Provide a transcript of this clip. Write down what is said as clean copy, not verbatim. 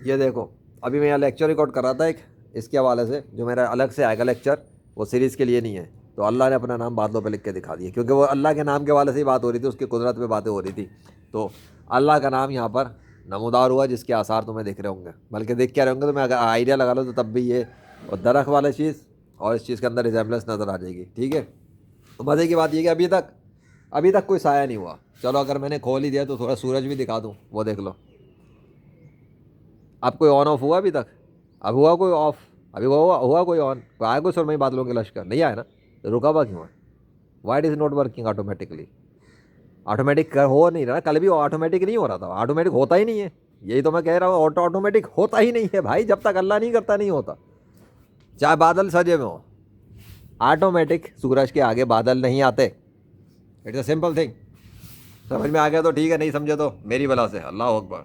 ये देखो, अभी मैं यहाँ लेक्चर रिकॉर्ड कर रहा था एक, इसके हवाले से, जो मेरा अलग से आएगा लेक्चर, वो सीरीज़ के लिए नहीं है। तो अल्लाह ने अपना नाम बादलों पे लिख के दिखा दिया, क्योंकि वो अल्लाह के नाम के हवाले से ही बात हो रही थी, उसकी कुदरत पे बातें हो रही थी। तो अल्लाह का नाम यहाँ पर नमूदार हुआ, जिसके आसार तुम्हें दिख रहे होंगे, बल्कि दिख क्या रहे होंगे, तुम्हें अगर आइडिया लगा लो तो तब भी ये और दरख्त वाला चीज़ और इस चीज़ के अंदर रिजेम्बलेंस नज़र आ जाएगी। ठीक है। तो मज़े की बात ये कि अभी तक कोई साया नहीं हुआ। चलो अगर मैंने खोल ही दिया तो थोड़ा सूरज भी दिखा दूँ, वो देख लो। अब कोई ऑन ऑफ हुआ अभी तक? अब हुआ कोई ऑफ? अभी हुआ कोई ऑन? आया कोई सुरमई बादलों के लश्कर? नहीं आया ना, तो रुका हुआ क्यों है? Why it is not working automatically? Automatic हो नहीं रहा, कल भी ऑटोमेटिक नहीं हो रहा था, ऑटोमेटिक होता ही नहीं है। यही तो मैं कह रहा हूँ, ऑटोमेटिक होता ही नहीं है भाई, जब तक अल्लाह नहीं करता नहीं होता। चाहे बादल सजे में हो, ऑटोमेटिक सूरज के आगे बादल नहीं आते। It's a simple thing. समझ में आ गया तो ठीक है, नहीं समझे तो मेरी बला से। अल्लाह अकबर।